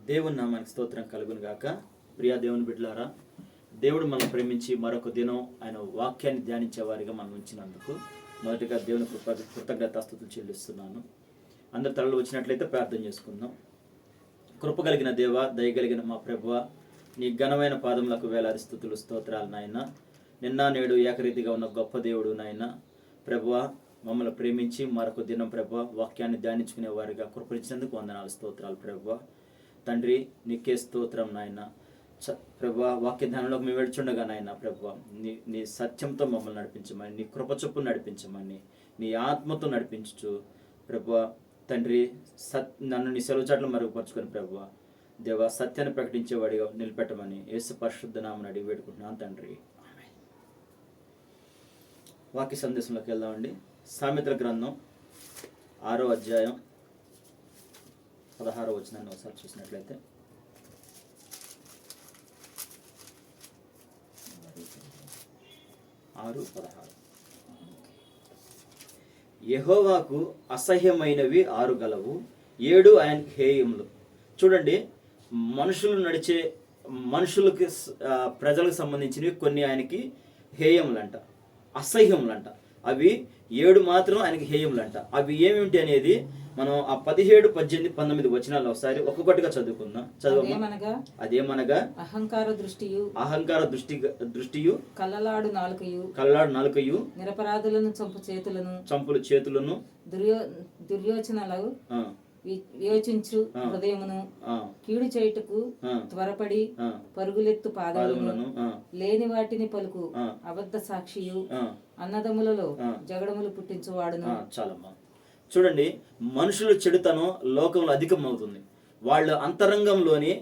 దేవుని నామానికి స్తోత్రం కలుగును గాక. ప్రియా దేవుని బిడ్డలారా, దేవుడు మనం ప్రేమించి మరొక దినం ఆయన వాక్యాన్ని ధ్యానించే వారిగా మనం ఉంచినందుకు మొదటిగా దేవుని కృతజ్ఞతాస్తుతులు చెల్లిస్తున్నాను. అందరి తలలు వచ్చినట్లయితే ప్రార్థన చేసుకుందాం. కృప కలిగిన దేవ, దయగలిగిన మా ప్రభువ, నీ ఘనమైన పాదములకు వేలాది స్తుతులు స్తోత్రాలు నాయన. నిన్న నేడు ఏకరీతిగా ఉన్న గొప్ప దేవుడు నాయన. ప్రభువ, మమ్మల్ని ప్రేమించి మరొక దినం ప్రభువ వాక్యాన్ని ధ్యానించుకునే వారిగా కృపరించినందుకు వందనాలు స్తోత్రాలు ప్రభువ. తండ్రి, నీకే స్తోత్రం నాయన. ప్రభువా, వాక్య ధ్యానంలోకి మేము వెళ్చుండగా నాయన ప్రభువా, నీ సత్యంతో మమ్మల్ని నడిపించమని, నీ కృప చొప్పున నడిపించమని, నీ ఆత్మతో నడిపించు ప్రభువా. తండ్రి, నన్ను నీ సెలవు చాట్లు మరుగుపరుచుకొని ప్రభువా దేవా, సత్యాన్ని ప్రకటించేవాడిగా నిలబెట్టమని యేసు పరిశుద్ధ నామమున అడిగి వేడుకుంటున్నాను తండ్రి. ఆమేన్. వాక్య సందేశంలోకి వెళ్దామండి. సామెతల గ్రంథం 6వ అధ్యాయం 16వ వచనాన్ని ఒకసారి చూసినట్లయితే, యెహోవాకు అసహ్యమైనవి 6 గలవు, 7 ఆయనకి హేయములు. చూడండి, మనుషులకి ప్రజలకు సంబంధించినవి కొన్ని ఆయనకి హేయములంట, అసహ్యములంట. అవి 7 మాత్రం ఆయనకి హేయములంట. అవి ఏమిటి అనేది మనం ఆ 17, 18, 19 వచనాలు ఒకసారి ఒక్కొక్కటిగా చదువుకుందాం. అదేమనగా అహంకార దృష్టియు కల్లలాడు నాలుకయు నిరపరాధులను చంపులు చేతులను దుర్యోచనలు యోచించు హృదయమును కీడు చేయుటకు త్వరపడి పరుగులెత్తు పాదములను లేని వాటిని పలుకు అబద్ధ సాక్షియు అన్నదమ్ములలో జగడములు పుట్టించువాడును. చాలమ్మా. చూడండి, మనుషుల చెడుతనం లోకంలో అధికమవుతుంది. వాళ్ళ అంతరంగంలోని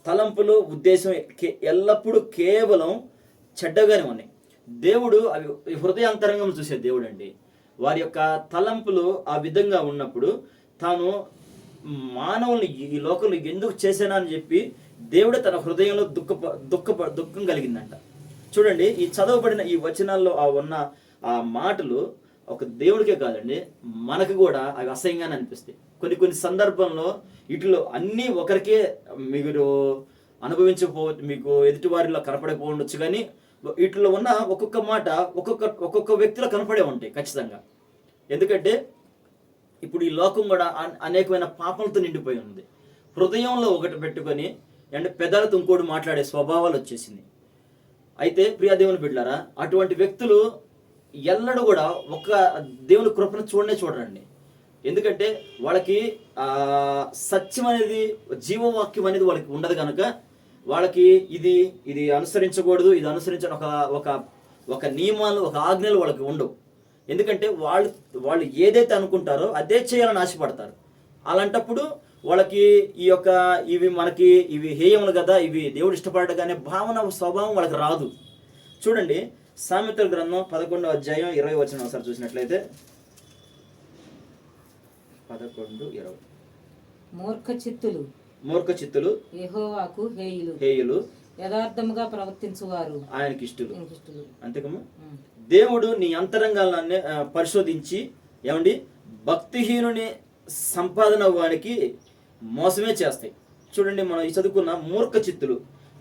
తలంపులు, ఉద్దేశం ఎల్లప్పుడూ కేవలం చెడ్డగానే ఉన్నాయి. దేవుడు అవి హృదయ అంతరంగం చూసే దేవుడు అండి. వారి యొక్క తలంపులు ఆ విధంగా ఉన్నప్పుడు తాను మానవుల్ని ఈ లోకంలో ఎందుకు చేశానా అని చెప్పి దేవుడు తన హృదయంలో దుఃఖం కలిగిందంట. చూడండి, ఈ చదవబడిన ఈ వచనాల్లో ఉన్న ఆ మాటలు ఒక దేవుడికే కాదండి, మనకు కూడా అవి అసహ్యంగానే అనిపిస్తాయి. కొన్ని సందర్భంలో వీటిలో అన్నీ ఒకరికే మీరు మీకు ఎదుటి వారిలో కనపడకపోవచ్చు, కానీ వీటిలో ఉన్న ఒక్కొక్క మాట ఒక్కొక్క వ్యక్తిలో కనపడే ఉంటాయి ఖచ్చితంగా. ఎందుకంటే ఇప్పుడు ఈ లోకం కూడా అనేకమైన పాపలతో నిండిపోయి ఉంది. హృదయంలో ఒకటి పెట్టుకొని అంటే పెదాలతో ఇంకోటి మాట్లాడే స్వభావాలు వచ్చేసింది. అయితే ప్రియా దేవుని బిడ్డలారా, అటువంటి వ్యక్తులు ఎల్లడూ కూడా ఒక దేవుని కృపను చూడరండి. ఎందుకంటే వాళ్ళకి సత్యం అనేది, జీవవాక్యం అనేది వాళ్ళకి ఉండదు కనుక వాళ్ళకి ఇది అనుసరించకూడదు, ఇది అనుసరించిన ఒక నియమాలు, ఒక ఆజ్ఞలు వాళ్ళకి ఉండవు. ఎందుకంటే వాళ్ళు ఏదైతే అనుకుంటారో అదే చేయాలని ఆశపడతారు. అలాంటప్పుడు వాళ్ళకి ఇవి హేయములు కదా, ఇవి దేవుడు ఇష్టపడగానే భావన, స్వభావం వాళ్ళకి రాదు. చూడండి, సామెతల గ్రంథం 11వ అధ్యాయం 20 వచనం ఒకసారి చూసినట్లయితే, 11:20. మూర్ఖ చిత్తులు యెహోవాకు హేయులు, యథార్థముగా ప్రవర్తించువారు ఆయనకి ఇష్టలు. అంతేకమ్మా. దేవుడు నీ అంతరంగాలన్నీ పరిశోధించి ఏమండి భక్తిహీనుని సంపాదన వానికి మోసమే చేస్తాయి. చూడండి, మనం ఈ చదువుకున్న మూర్ఖ చిత్తులు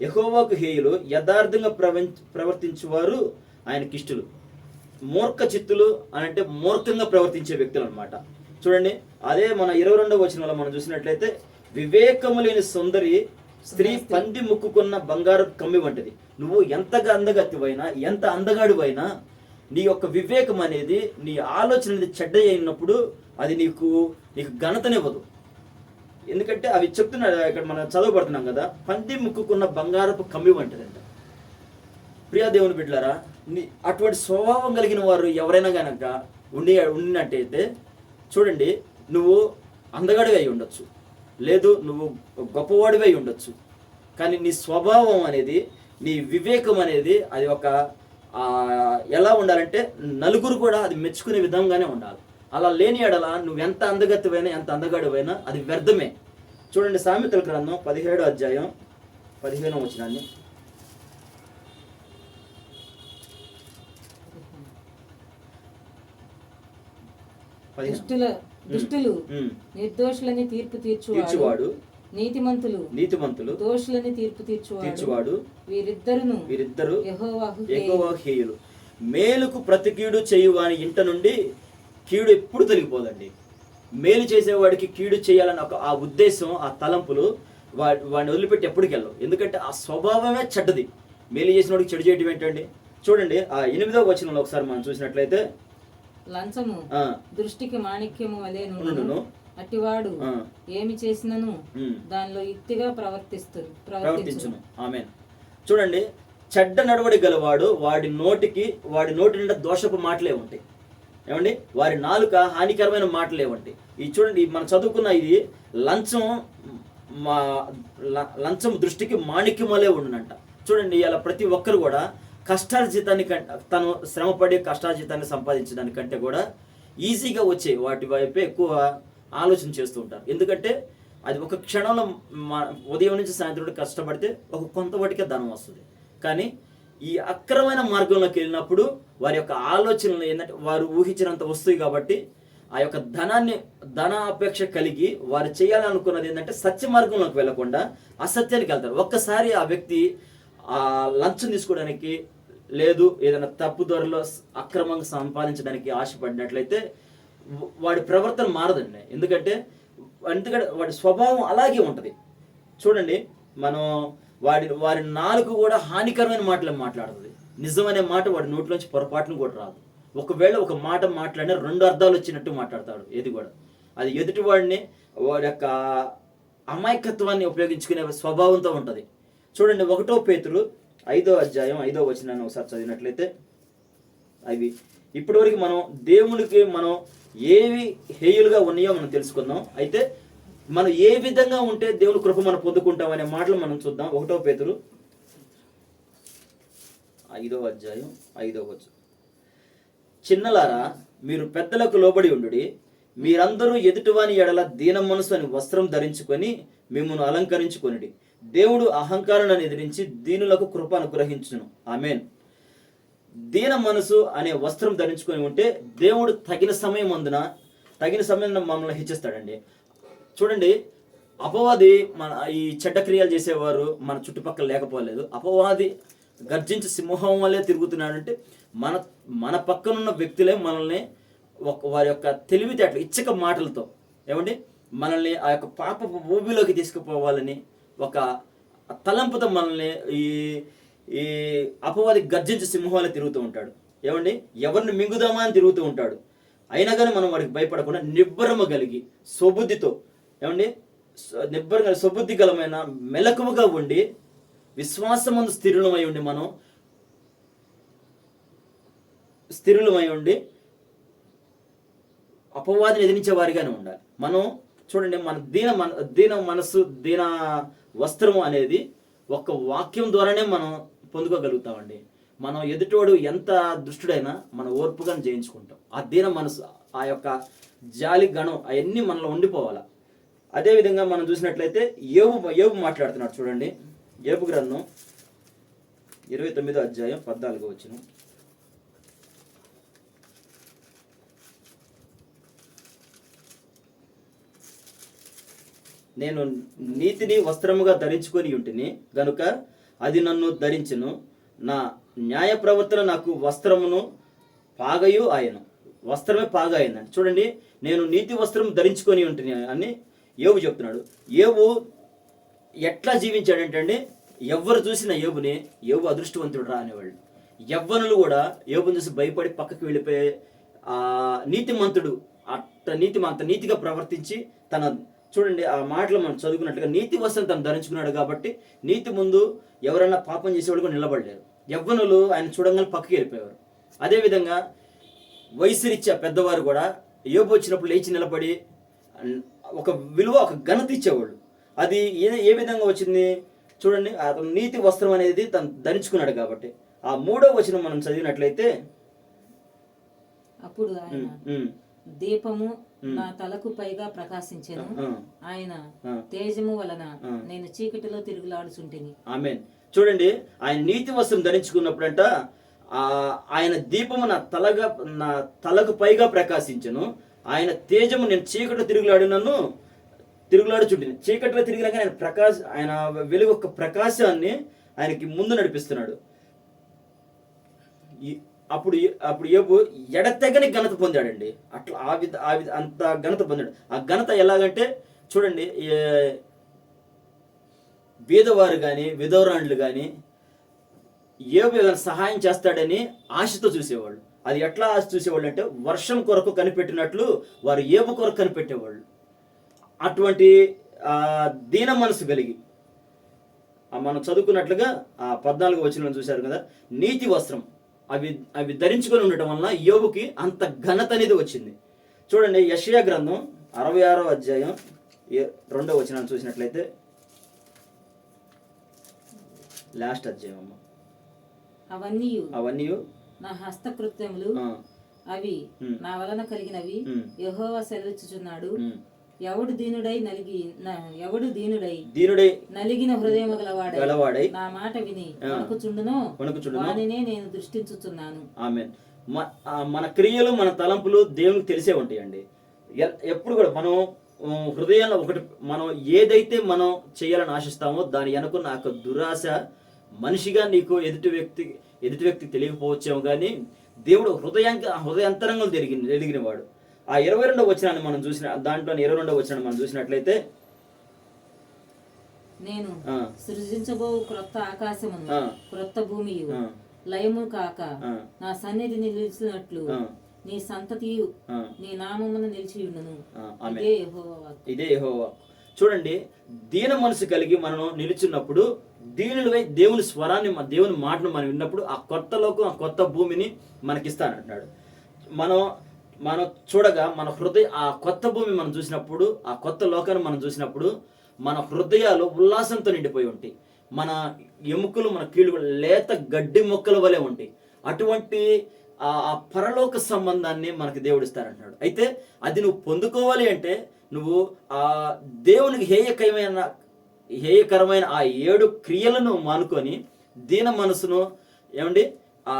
యెహోవాకు హేయులు, యథార్థంగా ప్రవర్తించేవారు ఆయనకి ఇష్టలు. మూర్ఖ చిత్తులు అంటే మూర్ఖంగా ప్రవర్తించే వ్యక్తులు అనమాట. చూడండి, అదే మన 22వ వచనంలో మనం చూసినట్లయితే, వివేకము లేని సుందరి స్త్రీ పంది ముక్కుకున్న బంగారు కమ్మి వంటిది. నువ్వు ఎంతగా అందగత్తివైనా, ఎంత అందగాడివైనా, నీ యొక్క వివేకం అనేది, నీ ఆలోచన అనేది చెడ్డ అయినప్పుడు అది నీకు ఘనతనివ్వదు. ఎందుకంటే అవి చెప్తున్నారు ఇక్కడ, మనం చదవబడుతున్నాం కదా, పంది ముక్కుకున్న బంగారపు కమ్మి వంటిదంట. ప్రియా దేవుని బిడ్డలారా, అటువంటి స్వభావం కలిగిన వారు ఎవరైనా కనుక ఉండినట్టయితే చూడండి, నువ్వు అందగాడివి అయి ఉండొచ్చు, లేదు నువ్వు గొప్పవాడివి అయి ఉండొచ్చు, కానీ నీ స్వభావం అనేది, నీ వివేకం అనేది అది ఎలా ఉండాలంటే నలుగురు కూడా అది మెచ్చుకునే విధంగానే ఉండాలి. అలా లేని ఎడల నువ్వు ఎంత అందగత్తివైనా, ఎంత అందగాడివైనా అది వ్యర్థమే. చూడండి, సామెతల గ్రంథం 17వ అధ్యాయం 15వ వచనాన్ని, దుష్టులు నిర్దోషులని తీర్పు తీర్చువాడు నీతిమంతులు దోషులని తీర్పు తీర్చువాడు వీరిద్దరు యెహోవాకు హేయులు. మేలుకు ప్రతి కీడు చేయువాని ఇంట నుండి కీడు ఎప్పుడు తొలగిపోదండి. మేలు చేసేవాడికి కీడు చేయాలని ఆ ఉద్దేశం, ఆ తలంపులు వాడిని వదిలిపెట్టి ఎప్పటికి వెళ్ళవు. ఎందుకంటే ఆ స్వభావమే చెడ్డది. మేలు చేసిన వాడికి చెడు చేయడం ఏంటండి? చూడండి ఆ 8వ వచనంలో ఒకసారి మనం చూసినట్లయితే, లంచము దృష్టికి మాణిక్యము వలెను, అట్టివాడు ఏమి చేసినను దానిలో యుక్తిగా ప్రవర్తించును. ఆమేన్. చూడండి, చెడ్డ నడవడి గలవాడు వాడి నోటి నిండా దోషపు మాటలే ఉంటాయి. ఏమండి? వారి నాలుక హానికరమైన మాటలే ఉంటాయి. ఇది చూడండి, మనం చదువుకున్న ఇది లంచం దృష్టికి మాణిక్యం వలె ఉండునంట. చూడండి, ఇలా ప్రతి ఒక్కరు కూడా కష్టార్జితాన్ని తను శ్రమపడి కష్టార్జితాన్ని సంపాదించడానికంటే కూడా ఈజీగా వచ్చే వాటి వైపే ఎక్కువ ఆలోచన చేస్తూ ఉంటారు. ఎందుకంటే అది ఒక క్షణంలో ఉదయం నుంచి సాయంత్రం కష్టపడితే ఒక కొంతవటికే ధనం వస్తుంది. కానీ ఈ అక్రమైన మార్గంలోకి వెళ్ళినప్పుడు వారి యొక్క ఆలోచనలు ఏంటంటే వారు ఊహించినంత వస్తాయి. కాబట్టి ఆ యొక్క ధన అపేక్ష కలిగి వారు చేయాలనుకున్నది ఏంటంటే సత్య మార్గంలోకి వెళ్లకుండా అసత్యానికి వెళ్తారు. ఒక్కసారి ఆ వ్యక్తి ఆ లంచం తీసుకోవడానికి లేదు ఏదైనా తప్పు ధరలో అక్రమంగా సంపాదించడానికి ఆశపడినట్లయితే వాడి ప్రవర్తన మారదండి. ఎందుకంటే వాడి స్వభావం అలాగే ఉంటుంది. చూడండి, మనం వారి నాలుగు కూడా హానికరమైన మాటలు మాట్లాడుతుంది. నిజమనే మాట వాడి నోట్లోంచి పొరపాటును కూడా రాదు. ఒకవేళ ఒక మాట మాట్లాడినా 2 అర్థాలు వచ్చినట్టు మాట్లాడతాడు. ఏది కూడా అది ఎదుటి వాడి యొక్క అమాయకత్వాన్ని ఉపయోగించుకునే స్వభావంతో ఉంటుంది. చూడండి, 1 పేతురు 5వ అధ్యాయం 5వ వచనాన్ని ఒకసారి చదివినట్లయితే, అవి ఇప్పటివరకు మనం దేవునికి మనం ఏవి హేయులుగా ఉన్నాయో మనం తెలుసుకుందాం. అయితే మనం ఏ విధంగా ఉంటే దేవుని కృప మనం పొందుకుంటాం అనే మాటలు మనం చూద్దాం. 1 పేతురు 5వ అధ్యాయం 5వ వచనం, చిన్నలారా మీరు పెద్దలకు లోబడి ఉండుడి, మీరందరూ ఎదుటివాని ఎడల దీన మనసు అని వస్త్రం ధరించుకొని మిమ్మల్ని అలంకరించుకొనిడి. దేవుడు అహంకారాన్ని ఎదిరించి దీనులకు కృప అనుగ్రహించును. ఆమేన్. దీన మనసు అనే వస్త్రం ధరించుకొని ఉంటే దేవుడు తగిన సమయం మమ్మల్ని హెచ్చిస్తాడండి. చూడండి, అపవాది ఈ చెడ్డ క్రియలు చేసేవారు మన చుట్టుపక్కల లేకపోలేదు. అపవాది గర్జించి సింహం వల్లే తిరుగుతున్నాడంటే మన పక్కనున్న వ్యక్తులే మనల్ని వారి యొక్క తెలివితేటలు ఇచ్చక మాటలతో ఏమండి మనల్ని ఆ యొక్క పాపపు ఊబిలోకి తీసుకుపోవాలని ఒక తలంపుతో మనల్ని ఈ అపవాది గర్జించి సింహాలు తిరుగుతూ ఉంటాడు. ఏమండి, ఎవరిని మింగుదామా అని తిరుగుతూ ఉంటాడు. అయినా కానీ మనం వాడికి భయపడకుండా నిబ్బరము కలిగి స్వబుద్ధితో, ఏమండి, నిబ్బరంగా స్వబుద్ధి గలమైన మెలకువగా ఉండి విశ్వాసమందు స్థిరులమై ఉండి అపవాదిని ఎదిరించే వారిగానే ఉండాలి. మనం చూడండి, మన దీన మనసు దీన వస్త్రము అనేది ఒక వాక్యం ద్వారానే మనం పొందుకోగలుగుతామండి. మనం ఎదుటోడు ఎంత దుష్టుడైనా మన ఓర్పుగా జయించుకుంటాం. ఆ దీన మనసు, ఆ యొక్క జాలి గణం అవన్నీ మనలో ఉండిపోవాలి. అదేవిధంగా మనం చూసినట్లయితే యోబు మాట్లాడుతున్నాడు. చూడండి, యోబు గ్రంథం 29వ అధ్యాయం 14వ వచనం, నేను నీతిని వస్త్రముగా ధరించుకొని ఉంటిని గనుక అది నన్ను ధరించును, నా న్యాయ ప్రవర్తన నాకు వస్త్రమును పాగయు ఆయను. వస్త్రమే పాగ అయిందండి. చూడండి, నేను నీతి వస్త్రం ధరించుకొని ఉంటిని అని యోబు చెప్తున్నాడు. యోబు ఎట్లా జీవించాడంటే ఎవరు చూసిన యోబు అదృష్టవంతుడు రా అనేవాళ్ళు. యవ్వనులు కూడా యోబుని చూసి భయపడి పక్కకి వెళ్ళిపోయే నీతిమంతుడు అంత నీతిగా ప్రవర్తించి చూడండి ఆ మాటలు మనం చదువుకున్నట్లుగా నీతి వస్త్రం తను ధరించుకున్నాడు. కాబట్టి నీతి ముందు ఎవరైనా పాపం చేసేవాడు కూడా నిలబడలేరు. యవ్వనులు ఆయన చూడంగానే పక్కకి వెళ్ళిపోయేవారు. అదేవిధంగా వయసురీత్యా పెద్దవారు కూడా యోబు వచ్చినప్పుడు లేచి నిలబడి ఒక విలువ, ఒక ఘనత ఇచ్చేవాళ్ళు. అది ఏ విధంగా వచ్చింది చూడండి, అతను నీతి వస్త్రం అనేది తను ధరించుకున్నాడు. కాబట్టి ఆ 3వ వచనం మనం చదివినట్లయితే, అప్పుడు దీపము నా తలకు పైగా ప్రకాశించెను, ఆయన తేజము వలన నేను చీకటిలో తిరుగులాడుచుంటిని. ఆమేన్. చూడండి, ఆయన నీతి వస్త్రం ధరించుకున్నప్పుడంట ఆయన దీపము నా తలకు పైగా ప్రకాశించెను, ఆయన తేజము నేను చీకటిలో తిరుగులాడినను తిరుగులాడుచుంటుంది. చీకట్లో తిరిగినాక ఆయన వెలుగు యొక్క ప్రకాశాన్ని ఆయనకి ముందు నడిపిస్తున్నాడు. అప్పుడు యోబు ఎడతెగని ఘనత పొందాడండి. అట్లా అంత ఘనత పొందాడు. ఆ ఘనత ఎలాగంటే చూడండి, బీదవారు కానీ విధవరాండ్లు కానీ యోబు ఏదైనా సహాయం చేస్తాడని ఆశతో చూసేవాళ్ళు. అది ఎట్లా ఆశ చూసేవాళ్ళు అంటే వర్షం కొరకు కనిపెట్టినట్లు వారు యోబు కొరకు కనిపెట్టేవాళ్ళు. అటువంటి దీన మనసు కలిగి మనం చదువుకున్నట్లుగా ఆ 14వ వచనం చూశారు కదా, నీతి వస్త్రం అవి ధరించుకొని ఉండటం వలన యోబుకి అంత ఘనత అనేది వచ్చింది. చూడండి, యెషయా గ్రంథం 66వ అధ్యాయం 2వ వచనాన్ని చూసినట్లయితే, లాస్ట్ అధ్యాయం అమ్మ. అవన్నీ నా హస్తకృత్యములు అవి నా వలన కలిగినవి యెహోవా సెలవిచ్చుచున్నాడు. ఎవడు దీనుడై నలిగిన హృదయము గలవాడై నా మాట విని వణుకుచుండునో వానినే నేను దృష్టించుచున్నాను. ఆమేన్. మన క్రియలు మన తలంపులు దేవునికి తెలిసే ఉంటాయండి. ఎప్పుడు కూడా మనం హృదయంలో మనం ఏదైతే మనం చేయాలని ఆశిస్తామో దాని వెనుక నాకు దురాశ మనిషిగా నీకు ఎదుటి వ్యక్తి తెలియకపోవచ్చేమో కానీ దేవుడు హృదయాంతరంగం ఎదిగిన వాడు. ఆ 22వ వచనాన్ని మనం చూసిన దాంట్లో 22వ వచనాన్ని మనం చూసినట్లయితే, నేను సృజించబో క్రొత్త ఆకాశమును క్రొత్త భూమియు లయము కాక నా సన్నిధి నిలిచినట్లు నీ సంతతి నీ నామమును నిలిచి ఉండును. ఇదే యెహోవా. చూడండి, దీన మనసు కలిగి మనం నిలుచున్నప్పుడు దీనులపై దేవుని స్వరాన్ని దేవుని మాటను మనం విన్నప్పుడు ఆ కొత్త లోకం ఆ కొత్త భూమిని మనకిస్తానంటున్నాడు. మనం చూడగా మన ఆ కొత్త భూమి మనం చూసినప్పుడు ఆ కొత్త లోకాన్ని మనం చూసినప్పుడు మన హృదయాలు ఉల్లాసంతో నిండిపోయి ఉంటాయి. మన ఎముకలు మన కీళ్ళు లేత గడ్డి మొక్కల వలె ఉంటాయి. అటువంటి ఆ పరలోక సంబంధాన్ని మనకి దేవుడిస్తారంటున్నాడు. అయితే అది నువ్వు పొందుకోవాలి అంటే నువ్వు ఆ దేవునికి హేయకరమైన ఆ 7 క్రియలను మానుకొని దీన మనసును ఆ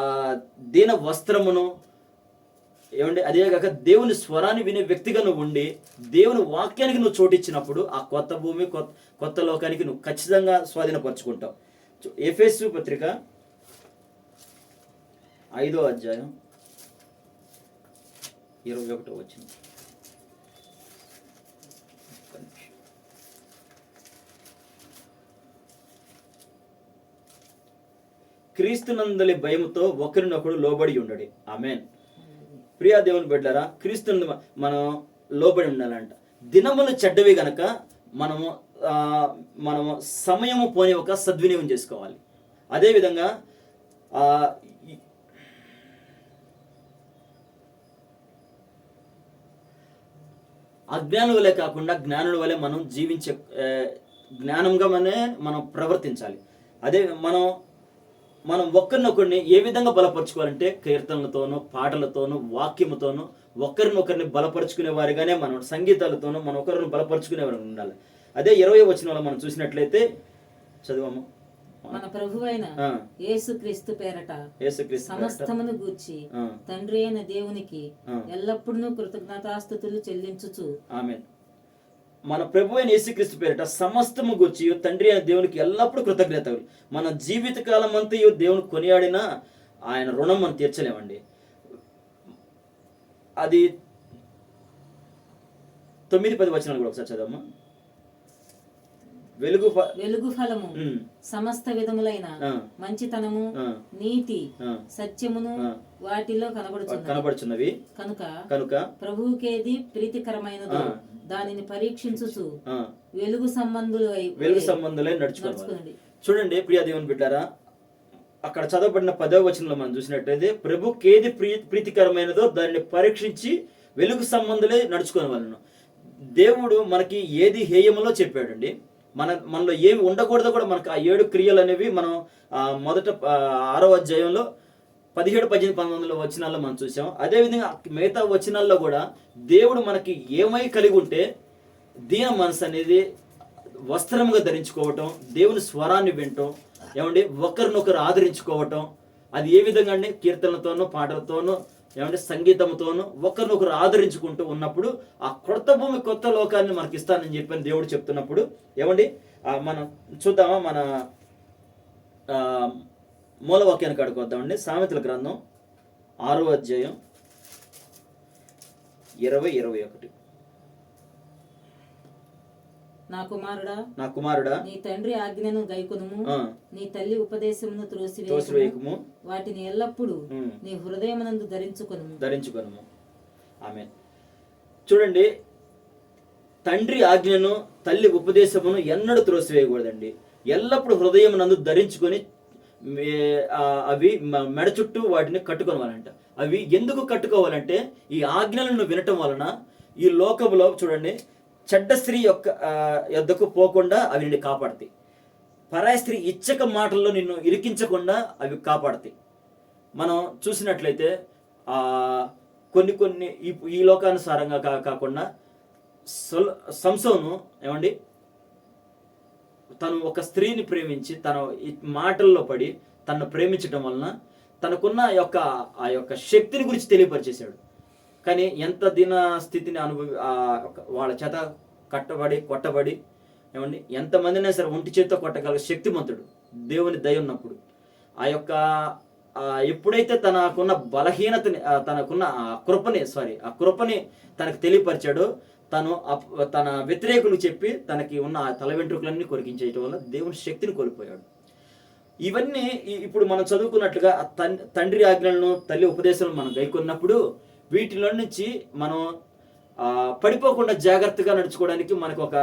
దీన వస్త్రమును అదే కాక దేవుని స్వరాన్ని వినే వ్యక్తిగా నువ్వు ఉండి దేవుని వాక్యానికి నువ్వు చోటిచ్చినప్పుడు ఆ కొత్త భూమి కొత్త లోకానికి నువ్వు ఖచ్చితంగా స్వాధీనపరచుకుంటావు. ఎఫెసు పత్రిక 5వ అధ్యాయం 21వ వచనం. క్రీస్తునందలి భయముతో ఒకరినొకడు లోబడి ఉండడి. ఆమేన్. ప్రియా దేవుని బిడ్డలారా, క్రీస్తుని మనం లోబడి ఉండాలంట. దినములు చెడ్డవి గనక మనము సమయము పోని ఒక సద్వినియోగం చేసుకోవాలి. అదేవిధంగా అజ్ఞానుల వలె కాకుండా జ్ఞానుల వలె మనం జీవించే జ్ఞానంగానే మనం ప్రవర్తించాలి. అదే మనం ఒకరినొకరిని ఏ విధంగా బలపరుచుకోవాలంటే కీర్తనలతోనూ పాటలతోనూ వాక్యముతోనూ ఒకరినొకరిని బలపరుచుకునే వారిగానే మనం సంగీతాలతోనూ మనం ఒకరిని బలపరుచుకునే వారు ఉండాలి. అదే 20వ వచనంలో మనం చూసినట్లయితే చదువము. మన ప్రభువైన యేసుక్రీస్తు పేరట సమస్తమును గూర్చి తండ్రి అయిన దేవునికి ఎల్లప్పుడూ కృతజ్ఞతాస్తుతులు చెల్లించుచు. ఆమేన్. మన ప్రభువైన యేసుక్రీస్తు పేరిట సమస్తము గూర్చి తండ్రి అయిన దేవునికి ఎల్లప్పుడూ కృతజ్ఞతలు. మన జీవిత కాలం అంతా దేవుని కొనియాడినా ఆయన రుణం మనం తీర్చలేమండి. అది 9-10 వచనాలు కూడా ఒకసారి చదవమ్మా. వెలుగు ఫలము సమస్త విధములైన మంచితనము నీతి సత్యమును వాటిలో కనబడుచున్నవి కనుక ప్రభువుకేది ప్రీతికరమైనదో దానిని పరీక్షించుచు వెలుగు సంబంధులై నడుచుకోండి. చూడండి ప్రియ దేవుని బిడ్డారా, అక్కడ చదవబడిన 10వ వచనంలో మనం చూసినట్లయితే ప్రభుకేది ప్రీతికరమైనదో దానిని పరీక్షించి వెలుగు సంబంధులే నడుచుకునే వాళ్ళను. దేవుడు మనకి ఏది హేయములో చెప్పాడండి. మనలో ఏమి ఉండకూడదో కూడా మనకు ఆ 7 క్రియలు అనేవి మనం మొదట 6వ అధ్యాయంలో 17, 18, 19 వచనాల్లో మనం చూసాం. అదేవిధంగా మిగతా వచనాల్లో కూడా దేవుడు మనకి ఏమై కలిగి ఉంటే దీన మనసు అనేది వస్త్రముగా ధరించుకోవటం, దేవుని స్వరాన్ని వినటం, ఒకరినొకరు ఆదరించుకోవటం, అది ఏ విధంగా అంటే కీర్తనలతోనూ పాటలతోనూ ఏమంటే సంగీతంతోనూ ఒకరినొకరు ఆదరించుకుంటూ ఉన్నప్పుడు ఆ కొత్త భూమి కొత్త లోకాన్ని మనకి ఇస్తానని చెప్పని దేవుడు చెప్తున్నప్పుడు ఏమండి మనం చూద్దామా మన మూలవాక్యానికి కాడికి వద్దామండి. సామెతల గ్రంథం 6వ అధ్యాయం 20-21. నా కుమారుడా నీ తండ్రి ఆజ్ఞను గైకొనుము, నీ తల్లి ఉపదేశమును త్రోసివేయకుము, వాటిని ఎల్లప్పుడూ నీ హృదయమునందు ధరించుకొనుము. ఆమేన్. చూడండి, తండ్రి ఆజ్ఞను తల్లి ఉపదేశమును ఎన్నడూ త్రోసివేయకూడదండి. ఎల్లప్పుడు హృదయమునందు ధరించుకొని అవి మెడ చుట్టూ వాటిని కట్టుకోవాలంట. అవి ఎందుకు కట్టుకోవాలంటే ఈ ఆజ్ఞలను వినటం వలన ఈ లోకంలో చూడండి చెడ్డ స్త్రీ యొద్దకు పోకుండా అవి నిన్ను కాపాడతాయి. పరాయి స్త్రీ ఇచ్చక మాటల్లో నిన్ను ఇరికించకుండా అవి కాపాడతాయి. మనం చూసినట్లయితే కొన్ని ఈ లోకానుసారంగా కాకుండా సంసోను ఏమండి తను ఒక స్త్రీని ప్రేమించి తన మాటల్లో పడి తనను ప్రేమించడం వలన తనకున్న ఆ యొక్క శక్తిని గురించి తెలియపరిచేశాడు. కానీ ఎంత దీన స్థితిని వాళ్ళ చేత కొట్టబడి ఏమండి ఎంతమందినైనా సరే ఒంటి చేతితో కొట్టగల శక్తిమంతుడు దేవుని దయ ఉన్నప్పుడు ఎప్పుడైతే తనకున్న బలహీనతని తనకున్న ఆ కృపని తనకు తెలియపరిచాడో తన వ్యతిరేకులు చెప్పి తనకి ఉన్న ఆ తల వెంట్రుకలన్నీ కొరికించేయటం వల్ల దేవుని శక్తిని కోల్పోయాడు. ఇవన్నీ ఇప్పుడు మనం చదువుకున్నట్లుగా తండ్రి ఆజ్ఞలను తల్లి ఉపదేశాలను మనం గైకొన్నప్పుడు వీటిలో నుంచి మనం పడిపోకుండా జాగ్రత్తగా నడుచుకోవడానికి మనకు ఒక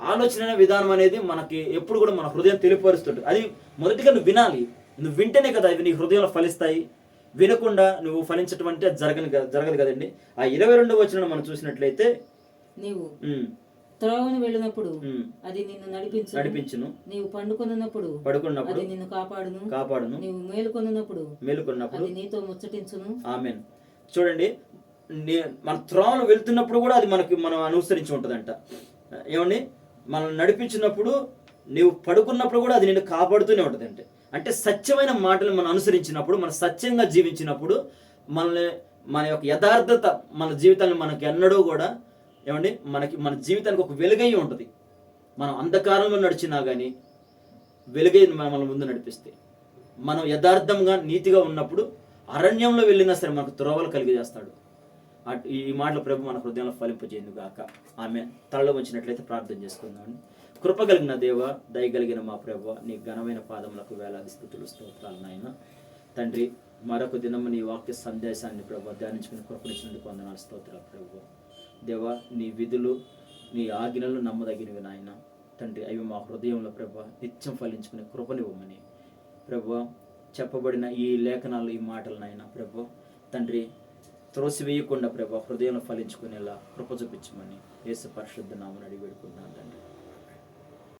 ఆలోచన విధానం అనేది మనకి ఎప్పుడు కూడా మన హృదయం తెలియపరుస్తుంటుంది. అది మొదటిగా నువ్వు వినాలి. నువ్వు వింటేనే కదా ఇవి నీ హృదయంలో ఫలిస్తాయి. వినకుండా నువ్వు ఫలించటం అంటే జరగదు కదండి. ఆ 22వ వచనం మనం చూసినట్లయితే నీవు త్రోవను వెళ్ళినప్పుడు అది నిన్ను నడిపించును, నీవు పడుకున్నప్పుడు అది నిన్ను కాపాడును, నీవు మేలుకొన్నప్పుడు అది నీతో ముచ్చటించును. ఆమేన్. చూడండి, మన త్రోవను వెళ్తున్నప్పుడు కూడా అది మనం అనుసరించి ఉంటుందంట. ఏమండి, మనం నడిపించినప్పుడు నీవు పడుకున్నప్పుడు కూడా అది నిన్ను కాపాడుతూనే ఉంటుందంటే అంటే సత్యమైన మాటలు మనం అనుసరించినప్పుడు, మనం సత్యంగా జీవించినప్పుడు మన యొక్క యథార్థత మన జీవితాన్ని మనకి ఎన్నడూ కూడా ఏమండి మన జీవితానికి ఒక వెలుగై ఉంటుంది. మనం అంధకారంలో నడిచినా కానీ వెలుగై మన ముందు నడిపిస్తే, మనం యథార్థంగా నీతిగా ఉన్నప్పుడు అరణ్యంలో వెళ్ళినా సరే మనకు త్రోవలు కలిగజేస్తాడు. ఈ మాటల ప్రభు మన హృదయంలో ఫలింపజేయందుకు గాక. ఆమె తలలో వచ్చినట్లయితే ప్రార్థన చేసుకుందామని. కృప కలిగిన దేవ, దయగలిగిన మా ప్రభు, నీ ఘనమైన పాదములకు వేలాది స్తుతులు స్తోత్రాలు నాయన. తండ్రి, మరొక దినము నీ వాక్య సందేశాన్ని ప్రభు ధ్యానించుకుని కృపనిచ్చినందుకు వందనాలు స్తోత్రాలు ప్రభు. దేవ, నీ విధులు నీ ఆజ్ఞలు నమ్మదగినవి నాయన. తండ్రి, అవి మా హృదయంలో ప్రభు నిత్యం ఫలించుకునే కృపనివ్వమని ప్రభు చెప్పబడిన ఈ లేఖనాలు ఈ మాటలు నాయన ప్రభు తండ్రి త్రోసివేయకుండా ప్రభు హృదయంలో ఫలించుకునేలా కృప చూపించమని యేసు పరిశుద్ధ నామమున అడిగి వేడుకుంటున్నాను తండ్రి.